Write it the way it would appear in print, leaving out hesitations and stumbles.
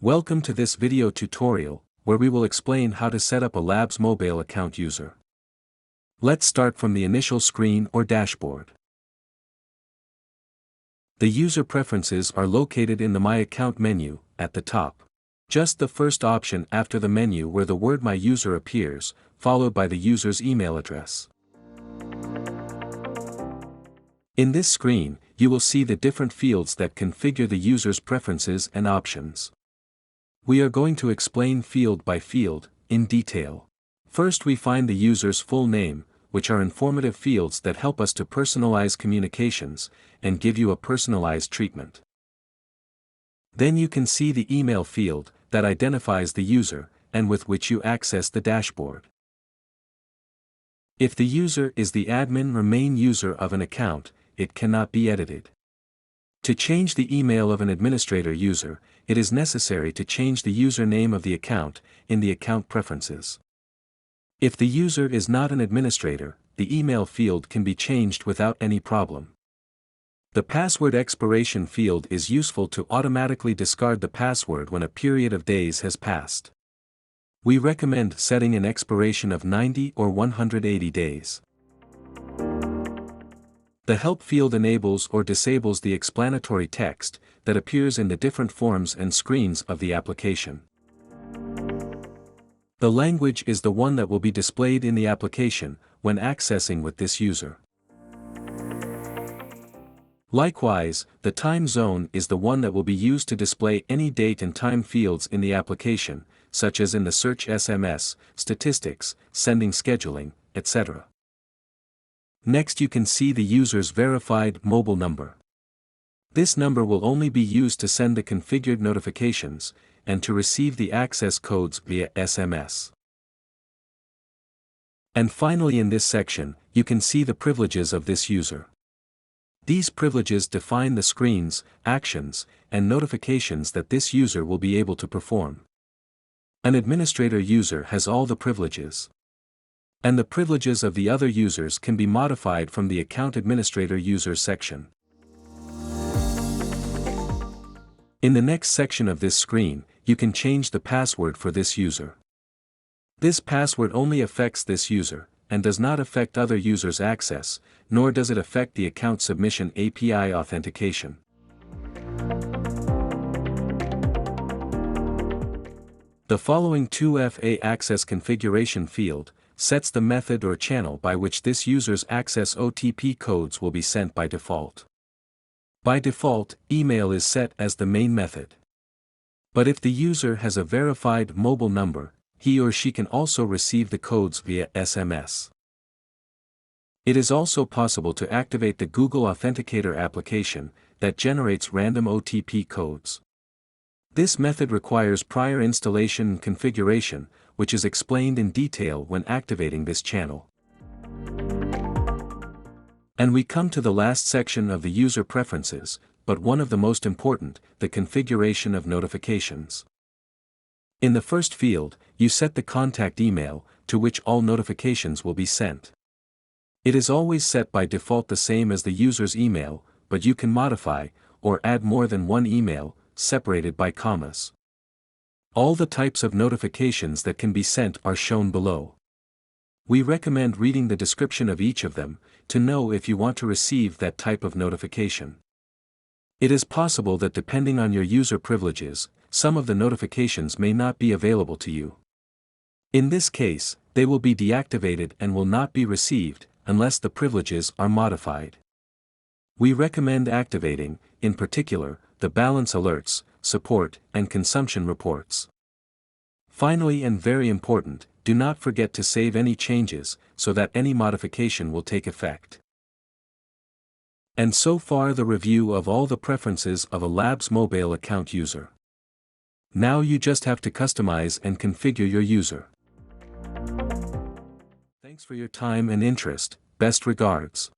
Welcome to this video tutorial, where we will explain how to set up a LabsMobile account user. Let's start from the initial screen or dashboard. The user preferences are located in the My Account menu, at the top. Just the first option after the menu where the word My User appears, followed by the user's email address. In this screen, you will see the different fields that configure the user's preferences and options. We are going to explain field by field, in detail. First we find the user's full name, which are informative fields that help us to personalize communications, and give you a personalized treatment. Then you can see the email field, that identifies the user, and with which you access the dashboard. If the user is the admin or main user of an account, it cannot be edited. To change the email of an administrator user, it is necessary to change the username of the account, in the account preferences. If the user is not an administrator, the email field can be changed without any problem. The password expiration field is useful to automatically discard the password when a period of days has passed. We recommend setting an expiration of 90 or 180 days. The Help field enables or disables the explanatory text that appears in the different forms and screens of the application. The language is the one that will be displayed in the application when accessing with this user. Likewise, the time zone is the one that will be used to display any date and time fields in the application, such as in the search SMS, statistics, sending scheduling, etc. Next you can see the user's verified mobile number. This number will only be used to send the configured notifications, and to receive the access codes via SMS. And finally in this section, you can see the privileges of this user. These privileges define the screens, actions, and notifications that this user will be able to perform. An administrator user has all the privileges. And the privileges of the other users can be modified from the Account Administrator User section. In the next section of this screen, you can change the password for this user. This password only affects this user, and does not affect other users' access, nor does it affect the Account Submission API authentication. The following 2FA access configuration field sets the method or channel by which this user's access OTP codes will be sent by default. By default, email is set as the main method. But if the user has a verified mobile number, he or she can also receive the codes via SMS. It is also possible to activate the Google Authenticator application that generates random OTP codes. This method requires prior installation and configuration, which is explained in detail when activating this channel. And we come to the last section of the user preferences, but one of the most important, the configuration of notifications. In the first field, you set the contact email, to which all notifications will be sent. It is always set by default the same as the user's email, but you can modify, or add more than one email, separated by commas. All the types of notifications that can be sent are shown below. We recommend reading the description of each of them, to know if you want to receive that type of notification. It is possible that depending on your user privileges, some of the notifications may not be available to you. In this case, they will be deactivated and will not be received, unless the privileges are modified. We recommend activating, in particular, the balance alerts, support, and consumption reports. Finally and very important, do not forget to save any changes, so that any modification will take effect. And so far the review of all the preferences of a LabsMobile account user. Now you just have to customize and configure your user. Thanks for your time and interest, best regards.